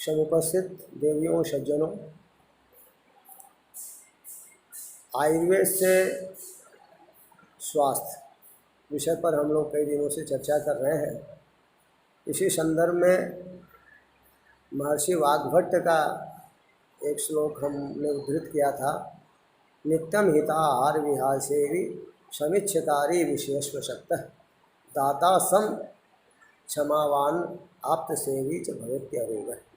समुपस्थित देवियों सज्जनों, आयुर्वेद से स्वास्थ्य विषय पर हम लोग कई दिनों से चर्चा कर रहे हैं। इसी संदर्भ में महर्षि वाग्भट्ट का एक श्लोक हमने उद्धृत किया था। नित्यम हिता आहार विहार सेवी समीक्षकारी विशेषव शक्तः दाता सम क्षमावान आप्त सेवी च भवेत्यरोगः।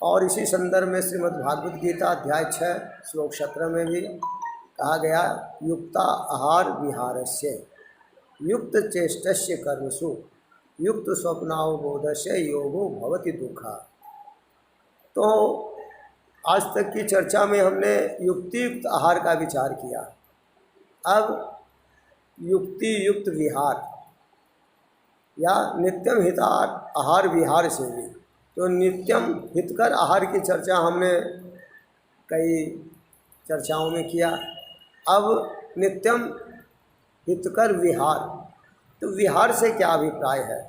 और इसी संदर्भ में श्रीमद् भागवत गीता अध्याय 6 श्लोक 17 में भी कहा गया, युक्ता आहार विहारस्य युक्त चेष्टस्य कर्मसु युक्त स्वप्नावबोधस्य योगो भवति दुःखा। तो आज तक की चर्चा में हमने युक्तियुक्त आहार का विचार किया। अब युक्ति युक्त विहार या नित्यम हितार आहार विहार से भी, तो नित्यम हितकर आहार की चर्चा हमने कई चर्चाओं में किया। अब नित्यम हितकर विहार, तो विहार से क्या अभिप्राय है?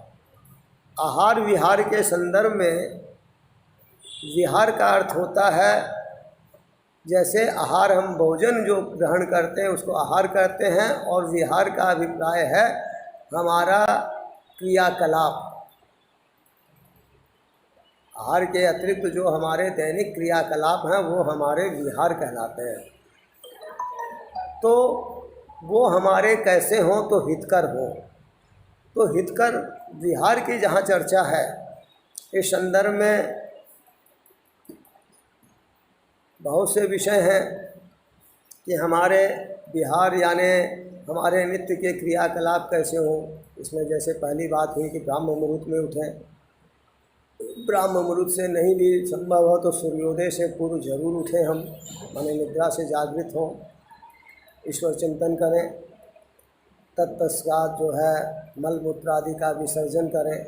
आहार विहार के संदर्भ में विहार का अर्थ होता है, जैसे आहार हम भोजन जो ग्रहण करते हैं उसको आहार करते हैं, और विहार का अभिप्राय है हमारा क्रियाकलाप। आहार के अतिरिक्त जो हमारे दैनिक क्रियाकलाप हैं वो हमारे विहार कहलाते हैं। तो वो हमारे कैसे हों? तो हितकर हों। तो हितकर विहार की जहाँ चर्चा है, इस संदर्भ में बहुत से विषय हैं कि हमारे विहार यानी हमारे नित्य के क्रियाकलाप कैसे हों। इसमें जैसे पहली बात हुई कि ब्राह्म मुहूर्त में उठें। ब्राह्म मुहूर्त से नहीं भी संभव हो तो सूर्योदय से पूर्व जरूर उठें, हम माने निद्रा से जागृत हों, ईश्वर चिंतन करें, तत्पश्चात जो है मल मूत्र आदि का विसर्जन करें,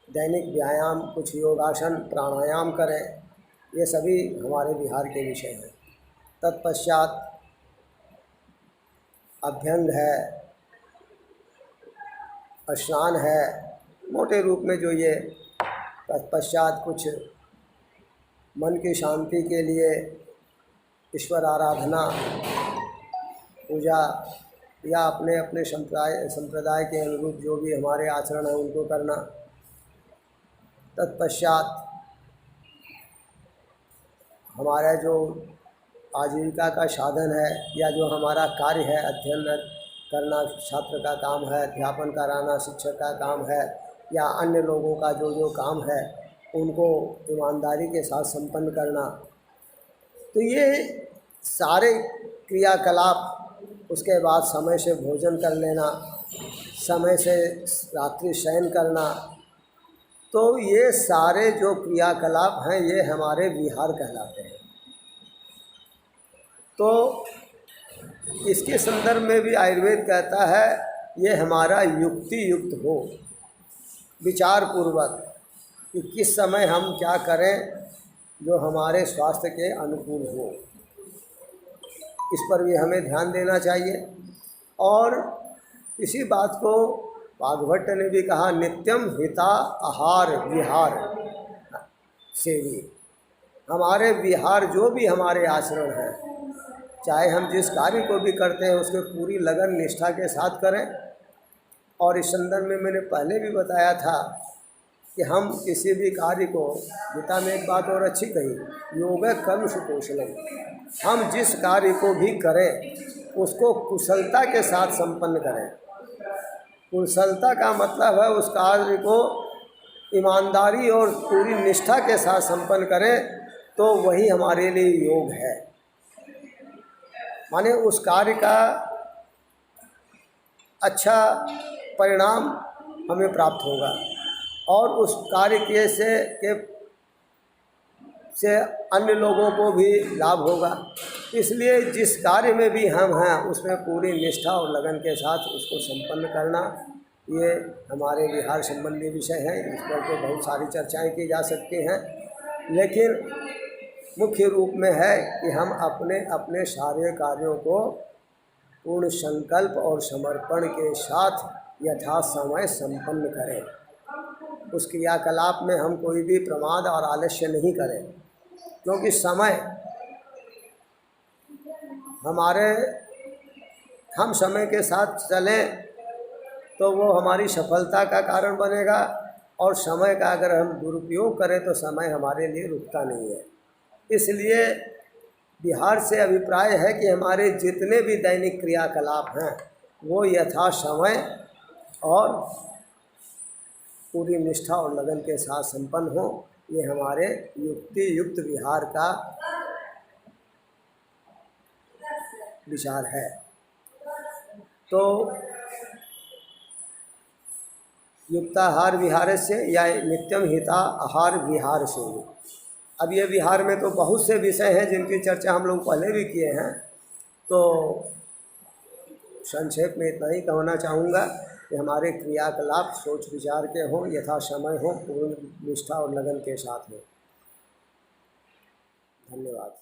दैनिक व्यायाम कुछ योगासन प्राणायाम करें। ये सभी हमारे विहार के विषय हैं। तत्पश्चात अभ्यंग है, स्नान है, मोटे रूप में जो ये तत्पश्चात कुछ मन की शांति के लिए ईश्वर आराधना, पूजा या अपने अपने संप्रदाय के अनुरूप जो भी हमारे आचरण है उनको करना। तत्पश्चात हमारा जो आजीविका का साधन है या जो हमारा कार्य है, अध्ययन करना छात्र का काम है, अध्यापन कराना शिक्षक का काम है, या अन्य लोगों का जो जो काम है उनको ईमानदारी के साथ संपन्न करना। तो ये सारे क्रियाकलाप, उसके बाद समय से भोजन कर लेना, समय से रात्रि शयन करना, तो ये सारे जो क्रियाकलाप हैं ये हमारे विहार कहलाते हैं। तो इसके संदर्भ में भी आयुर्वेद कहता है ये हमारा युक्ति युक्त हो, विचार पूर्वक, कि किस समय हम क्या करें जो हमारे स्वास्थ्य के अनुकूल हो। इस पर भी हमें ध्यान देना चाहिए। और इसी बात को वाग्भट्ट ने भी कहा, नित्यम हिता आहार विहार से भी हमारे विहार जो भी हमारे आचरण हैं, चाहे हम जिस कार्य को भी करते हैं उसके पूरी लगन निष्ठा के साथ करें। और इस संदर्भ में मैंने पहले भी बताया था कि हम किसी भी कार्य को, गीता में एक बात और अच्छी कही, योग कर्म सुकौशलम, हम जिस कार्य को भी करें उसको कुशलता के साथ संपन्न करें। कुशलता का मतलब है उस कार्य को ईमानदारी और पूरी निष्ठा के साथ संपन्न करें, तो वही हमारे लिए योग है। माने उस कार्य का अच्छा परिणाम हमें प्राप्त होगा और उस कार्य के से अन्य लोगों को भी लाभ होगा। इसलिए जिस कार्य में भी हम हैं उसमें पूरी निष्ठा और लगन के साथ उसको संपन्न करना, ये हमारे विहार संबंधी विषय है। इस पर तो बहुत सारी चर्चाएं की जा सकती हैं, लेकिन मुख्य रूप में है कि हम अपने अपने सारे कार्यों को पूर्ण संकल्प और समर्पण के साथ यथासमय संपन्न करें। उस क्रियाकलाप में हम कोई भी प्रमाद और आलस्य नहीं करें, क्योंकि समय हम समय के साथ चलें तो वो हमारी सफलता का कारण बनेगा, और समय का अगर हम दुरुपयोग करें तो समय हमारे लिए रुकता नहीं है। इसलिए बिहार से अभिप्राय है कि हमारे जितने भी दैनिक क्रियाकलाप हैं वो यथा समय और पूरी निष्ठा और लगन के साथ संपन्न हो। ये हमारे युक्ति युक्त विहार का विचार है। तो युक्ताहार विहार से या नित्यम हिता आहार विहार से, अब ये विहार में तो बहुत से विषय हैं जिनकी चर्चा हम लोग पहले भी किए हैं, तो संक्षेप में इतना ही कहना चाहूँगा कि हमारे क्रियाकलाप सोच विचार के हों, यथा समय हो, पूर्ण निष्ठा और लगन के साथ हो। धन्यवाद।